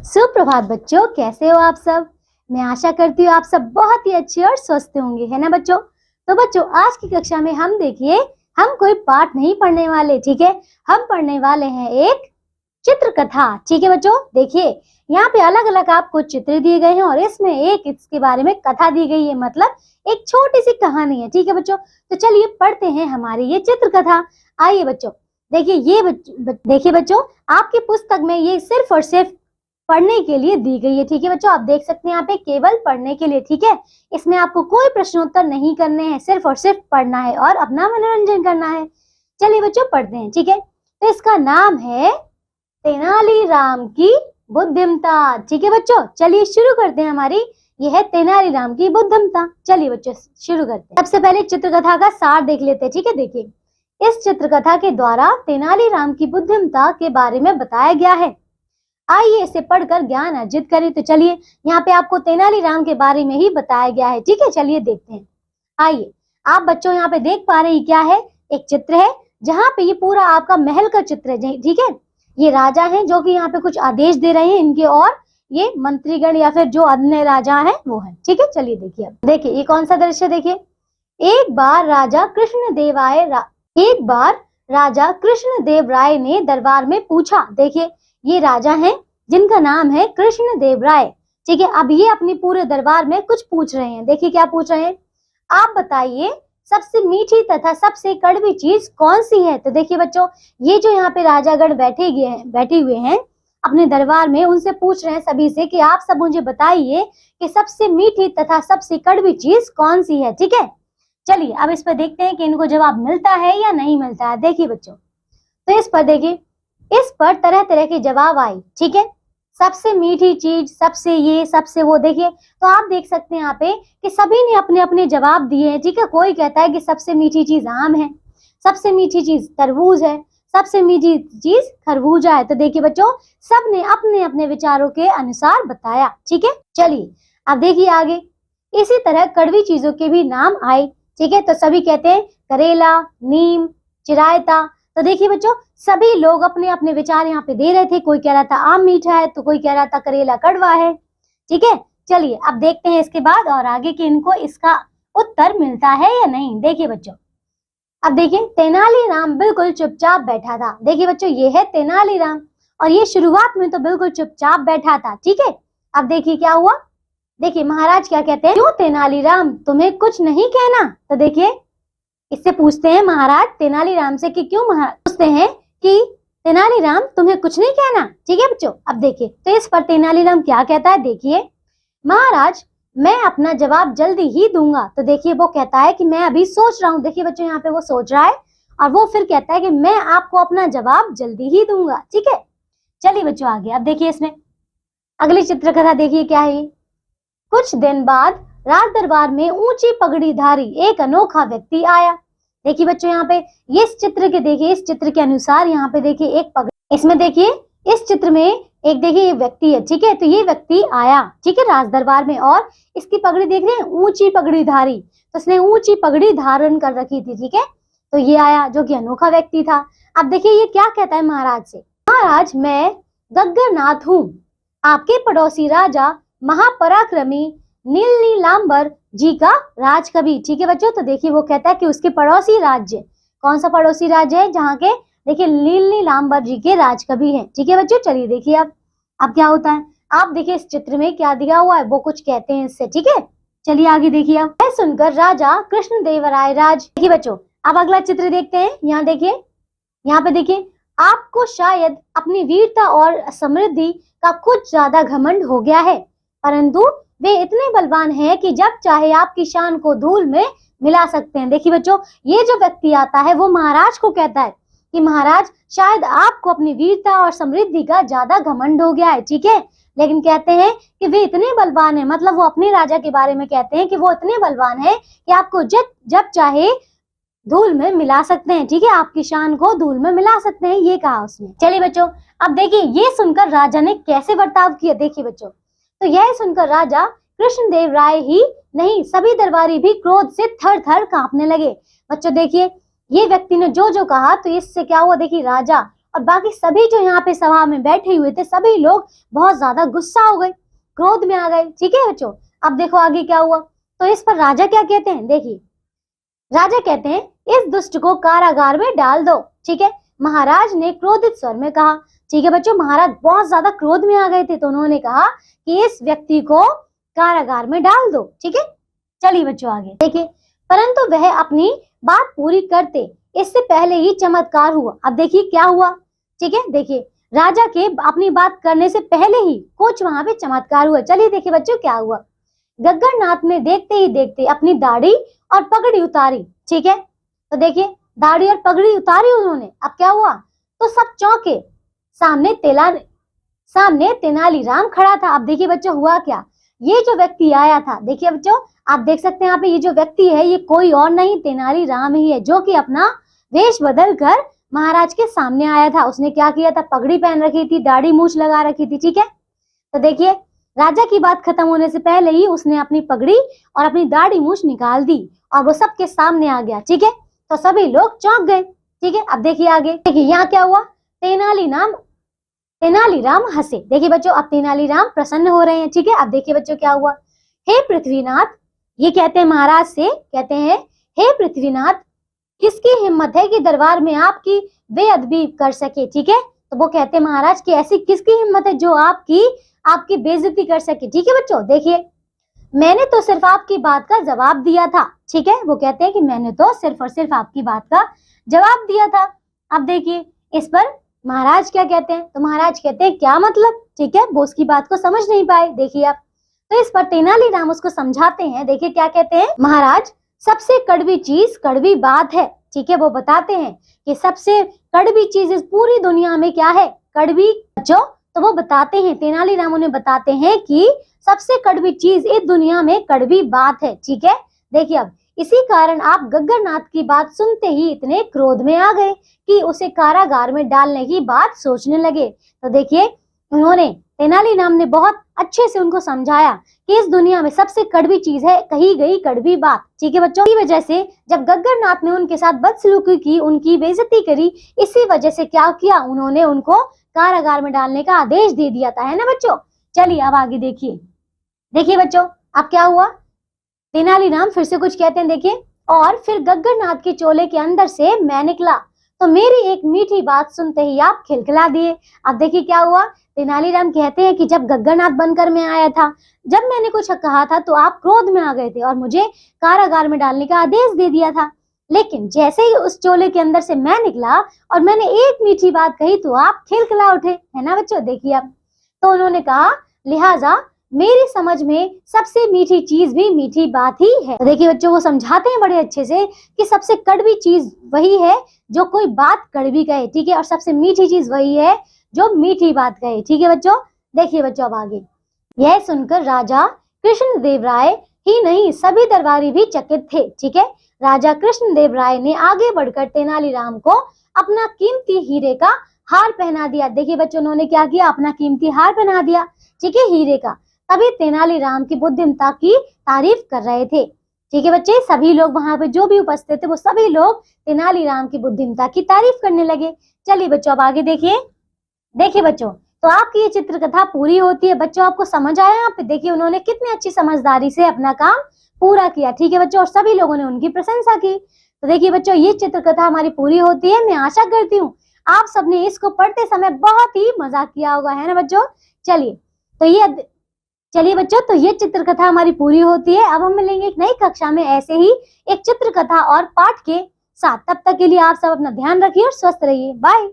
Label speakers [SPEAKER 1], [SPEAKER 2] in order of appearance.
[SPEAKER 1] सुप्रभात बच्चों, कैसे हो आप सब। मैं आशा करती हूँ आप सब बहुत ही अच्छे और स्वस्थ होंगे, है ना बच्चों। तो बच्चों, आज की कक्षा में हम देखिए, हम कोई पाठ नहीं पढ़ने वाले, ठीक है। हम पढ़ने वाले हैं एक चित्र कथा, ठीक है बच्चों। देखिए, यहाँ पे अलग अलग आपको चित्र दिए गए हैं और इसमें एक इसके बारे में कथा दी गई है, मतलब एक छोटी सी कहानी है, ठीक है बच्चों। तो चलिए पढ़ते हैं हमारी ये चित्र कथा। आइए बच्चों, देखिए देखिए बच्चों, आपकी पुस्तक में ये सिर्फ और सिर्फ पढ़ने के लिए दी गई है, ठीक है बच्चों। आप देख सकते हैं यहाँ पे केवल पढ़ने के लिए, ठीक है। इसमें आपको कोई प्रश्नोत्तर नहीं करने हैं, सिर्फ और सिर्फ पढ़ना है और अपना मनोरंजन करना है। चलिए बच्चों पढ़ते हैं, ठीक है। तो इसका नाम है तेनालीराम की बुद्धिमता, ठीक है बच्चों। चलिए शुरू करते हैं हमारी, यह है तेनालीराम की बुद्धिमता। चलिए बच्चों शुरू करते हैं। सबसे पहले चित्रकथा का सार देख लेते हैं, ठीक है। देखिए, इस चित्रकथा के द्वारा तेनालीराम की बुद्धिमता के बारे में बताया गया है। आइए इसे पढ़कर ज्ञान अर्जित करें। तो चलिए, यहाँ पे आपको तेनालीराम के बारे में ही बताया गया है, ठीक है। चलिए देखते हैं। आइए, आप बच्चों यहाँ पे देख पा रहे हैं क्या है, एक चित्र है जहाँ पे ये पूरा आपका महल का चित्र है, ठीक है। ये राजा हैं जो कि यहाँ पे कुछ आदेश दे रहे हैं इनके, और ये मंत्रीगण या फिर जो अन्य राजा हैं वो है, ठीक है। चलिए देखिए, अब देखिए ये कौन सा दृश्य, देखिए। एक बार राजा कृष्णदेव राय ने दरबार में पूछा। देखिए, ये राजा हैं जिनका नाम है कृष्णदेव राय, ठीक है। अब ये अपने पूरे दरबार में कुछ पूछ रहे हैं। देखिए क्या पूछ रहे हैं, आप बताइए सबसे मीठी तथा सबसे कड़वी चीज कौन सी है। तो देखिए बच्चों, ये जो यहाँ पे राजागण बैठे हुए हैं अपने दरबार में, उनसे पूछ रहे हैं सभी से कि आप सब मुझे बताइए कि सबसे मीठी तथा सबसे कड़वी चीज कौन सी है, ठीक है। चलिए अब इस पर देखते हैं कि इनको जवाब मिलता है या नहीं मिलता है। देखिए बच्चों, तो इस पर देखिए, इस पर तरह तरह के जवाब आए, ठीक है। सबसे मीठी चीज, सबसे ये, सबसे वो। देखिए, तो आप देख सकते हैं यहाँ पे कि सभी ने अपने अपने जवाब दिए हैं, ठीक है। कोई कहता है कि सबसे मीठी चीज आम है, सबसे मीठी चीज तरबूज है, सबसे मीठी चीज खरबूजा है। तो देखिए बच्चों, सबने अपने अपने विचारों के अनुसार बताया, ठीक है। चलिए अब देखिए आगे, इसी तरह कड़वी चीजों के भी नाम आए, ठीक है। तो सभी कहते हैं करेला, नीम, चिरायता। तो देखिए बच्चों, सभी लोग अपने अपने विचार यहाँ पे दे रहे थे। कोई कह रहा था आम मीठा है, तो कोई कह रहा था करेला कड़वा है, ठीक है। चलिए अब देखते हैं इसके बाद और आगे कि इनको इसका उत्तर मिलता है या नहीं। देखिए बच्चों, अब देखिए तेनालीराम बिल्कुल चुपचाप बैठा था। देखिए बच्चों, ये है तेनालीराम और ये शुरुआत में तो बिल्कुल चुपचाप बैठा था, ठीक है। अब देखिए क्या हुआ, देखिए महाराज क्या कहते हैं, क्यों तेनालीराम तुम्हें कुछ नहीं कहना। तो देखिए, इससे पूछते हैं महाराज तेनालीराम से कि क्यों, महाराज पूछते हैं कि तेनालीराम तुम्हें कुछ नहीं कहना, ठीक है बच्चों। अब देखिए, तो इस पर तेनालीराम क्या कहता है, देखिए, महाराज मैं अपना जवाब जल्दी ही दूंगा। तो देखिए वो कहता है कि मैं अभी सोच रहा हूँ। देखिए बच्चों, यहाँ पे वो सोच रहा है और वो फिर कहता है कि मैं आपको अपना जवाब जल्दी ही दूंगा, ठीक है। चलिए बच्चों आगे, अब देखिए इसमें अगली चित्रकथा देखिए क्या है। कुछ दिन बाद राज दरबार में ऊंची पगड़ीधारी एक अनोखा व्यक्ति आया। देखिए बच्चों, यहाँ पे इस चित्र के अनुसार यहाँ पे देखिए एक पगड़ी, इसमें देखिए इस चित्र में एक देखिए ये व्यक्ति है, ठीक है। तो ये व्यक्ति आया, ठीक है, राज दरबार में, और इसकी पगड़ी देख रहे हैं, ऊंची पगड़ीधारी। तो इसने ऊंची पगड़ी धारण कर रखी थी, ठीक है। तो ये आया जो कि अनोखा व्यक्ति था। अब देखिए ये क्या कहता है महाराज से, महाराज मैं गग्गरनाथ हूँ, आपके पड़ोसी राजा महापराक्रमी नीलांबर जी का राजकवि, ठीक है बच्चों। तो देखिए वो कहता है कि उसके पड़ोसी राज्य, कौन सा पड़ोसी राज्य है, जहाँ के देखिए नीलांबर जी के राजकवि हैं, ठीक है बच्चों। चलिए देखिए अब क्या होता है, आप देखिए इस चित्र में क्या दिया हुआ है, वो कुछ कहते हैं इससे, ठीक है। चलिए आगे देखिए, अब यह सुनकर राजा कृष्णदेवराय देखिए बच्चों, अब अगला चित्र देखते हैं। यहाँ देखिए, यहाँ पे देखिए, आपको शायद अपनी वीरता और समृद्धि का कुछ ज्यादा घमंड हो गया है, परंतु वे इतने बलवान हैं कि जब चाहे आपकी शान को धूल में मिला सकते हैं। देखिए बच्चों, ये जो व्यक्ति आता है वो महाराज को कहता है कि महाराज शायद आपको अपनी वीरता और समृद्धि का ज्यादा घमंड हो गया है, ठीक है। लेकिन कहते हैं कि वे इतने बलवान हैं, मतलब वो अपने राजा के बारे में कहते हैं कि वो इतने बलवान हैं कि आपको जब चाहे धूल में मिला सकते हैं, ठीक है, आपकी शान को धूल में मिला सकते हैं, ये कहा उसने। चलिए बच्चों, अब देखिए ये सुनकर राजा ने कैसे बर्ताव किया। देखिए बच्चों, तो यह सुनकर राजा कृष्णदेव राय ही नहीं, सभी दरबारी भी क्रोध से थर थर कांपने लगे। बच्चों देखिए, ये व्यक्ति ने जो जो कहा, तो इससे क्या हुआ, देखिए राजा और बाकी सभी जो यहाँ पे सभा में बैठे हुए थे सभी लोग बहुत ज्यादा गुस्सा हो गए, क्रोध में आ गए। ठीक है बच्चों, अब देखो आगे क्या हुआ। तो इस पर राजा क्या कहते हैं, देखिए राजा कहते हैं इस दुष्ट को कारागार में डाल दो। ठीक है, महाराज ने क्रोधित स्वर में कहा। ठीक है बच्चों, महाराज बहुत ज्यादा क्रोध में आ गए थे तो उन्होंने कहा कि इस व्यक्ति को कारागार में डाल दो। ठीक है, चलिए बच्चों आगे देखिए। परंतु वह अपनी बात पूरी करते इससे पहले ही चमत्कार हुआ। अब देखिए क्या हुआ। ठीक है, देखिए राजा के अपनी बात करने से पहले ही कुछ वहां पे चमत्कार हुआ। चलिए देखिए बच्चों क्या हुआ। गग्गरनाथ ने देखते ही देखते अपनी दाढ़ी और पगड़ी उतारी। ठीक है, तो देखिए दाढ़ी और पगड़ी उतारी उन्होंने। अब क्या हुआ, तो सब चौंके। सामने तेनालीराम खड़ा था। अब देखिए बच्चों हुआ क्या, ये जो व्यक्ति आया था, देखिए बच्चों आप देख सकते हैं यहाँ पे ये जो व्यक्ति है ये कोई और नहीं तेनालीराम ही है, जो कि अपना वेश बदल कर महाराज के सामने आया था। उसने क्या किया था, पगड़ी पहन रखी थी, दाढ़ी मूछ लगा रखी थी। ठीक है, तो देखिए राजा की बात खत्म होने से पहले ही उसने अपनी पगड़ी और अपनी दाढ़ी मूछ निकाल दी और वो सबके सामने आ गया। ठीक है, तो सभी लोग चौंक गए। ठीक है, अब देखिए आगे। देखिए यहाँ क्या हुआ, तेनालीराम हंसे। देखिए बच्चों अब तेनालीराम प्रसन्न हो रहे हैं। ठीक है, अब देखिए बच्चों क्या हुआ। हे पृथ्वीनाथ, ये कहते हैं महाराज से, कहते हैं हे पृथ्वीनाथ, किसकी हिम्मत है कि दरबार में आपकी बेअदबी कर सके। ठीक है, तो वो कहते हैं महाराज कि ऐसी किसकी हिम्मत है जो आपकी बेइज्जती कर सके। ठीक है बच्चों, देखिए मैंने तो सिर्फ आपकी बात का जवाब दिया था। ठीक है, वो कहते हैं कि मैंने तो सिर्फ और सिर्फ आपकी बात का जवाब दिया था। अब देखिए इस पर महाराज क्या कहते हैं, तो महाराज कहते हैं क्या मतलब। ठीक है, वो उसकी बात को समझ नहीं पाए। देखिए आप, तो इस पर तेनालीराम उसको समझाते हैं। देखिए क्या कहते हैं महाराज, सबसे कड़वी चीज कड़वी बात है। ठीक है, वो बताते हैं कि सबसे कड़वी चीज इस पूरी दुनिया में क्या है, कड़वी। बच्चों तो वो बताते हैं, तेनालीराम उन्हें बताते हैं कि सबसे कड़वी चीज इस दुनिया में कड़वी बात है। ठीक है, देखिए अब इसी कारण आप गग्गरनाथ की बात सुनते ही इतने क्रोध में आ गए कि उसे कारागार में डालने की बात सोचने लगे। तो देखिए उन्होंने, तेनालीराम ने बहुत अच्छे से उनको समझाया कि इस दुनिया में सबसे कड़वी चीज है कही गई कड़वी बात। ठीक है बच्चों, इसी वजह से जब गग्गरनाथ ने उनके साथ बदसलूकी की, उनकी बेइज्जती करी, इसी वजह से क्या किया, उन्होंने उनको कारागार में डालने का आदेश दे दिया था, है ना बच्चों। चलिए अब आगे देखिए। देखिए बच्चों अब क्या हुआ, तेनालीराम फिर से कुछ कहते हैं। देखिए, और फिर गग्गरनाथ के चोले के अंदर से मैं निकला तो मेरी एक मीठी बात सुनते ही आप खिलखिला दिए। अब देखिए क्या हुआ, तेनालीराम कहते हैं कि जब गग्गरनाथ बनकर मैं आया था, जब मैंने कुछ कहा था तो आप क्रोध में आ गए थे और मुझे कारागार में डालने का आदेश दे दिया था। लेकिन जैसे ही उस चोले के अंदर से मैं निकला और मैंने एक मीठी बात कही तो आप खिलखिला उठे, है ना बच्चों। देखिए अब, तो उन्होंने कहा लिहाजा मेरी समझ में सबसे मीठी चीज भी मीठी बात ही है। तो देखिए बच्चों वो समझाते हैं बड़े अच्छे से कि सबसे कड़वी चीज वही है जो कोई बात कड़वी कहे। ठीक है, और सबसे मीठी चीज वही है जो मीठी बात कहे। ठीक है बच्चों, देखिए बच्चों अब आगे। यह सुनकर राजा कृष्णदेव राय ही नहीं सभी दरबारी भी चकित थे। ठीक है, राजा कृष्णदेव राय ने आगे बढ़कर तेनालीराम को अपना कीमती हीरे का हार पहना दिया। देखिए बच्चों उन्होंने क्या किया, अपना कीमती हार पहना दिया। ठीक है, हीरे का। तभी तेनालीराम की बुद्धिमत्ता की तारीफ कर रहे थे। ठीक है बच्चे, सभी लोग वहां पे जो भी उपस्थित थे वो सभी लोग तेनालीराम की बुद्धिमत्ता की तारीफ करने लगे। चलिए बच्चों अब आगे देखिए। देखिए बच्चों, तो आपकी ये चित्रकथा पूरी होती है। बच्चों आपको समझ आया यहाँ पे, देखिए उन्होंने कितनी अच्छी समझदारी से अपना काम पूरा किया। ठीक है बच्चों, और सभी लोगों ने उनकी प्रशंसा की। तो देखिए बच्चों ये चित्रकथा हमारी पूरी होती है। मैं आशा करती हूँ आप सबने इसको पढ़ते समय बहुत ही मजा किया होगा, है ना बच्चों। चलिए बच्चों, तो ये चित्रकथा हमारी पूरी होती है। अब हम मिलेंगे एक नई कक्षा में ऐसे ही एक चित्रकथा और पाठ के साथ। तब तक के लिए आप सब अपना ध्यान रखिए और स्वस्थ रहिए। बाय।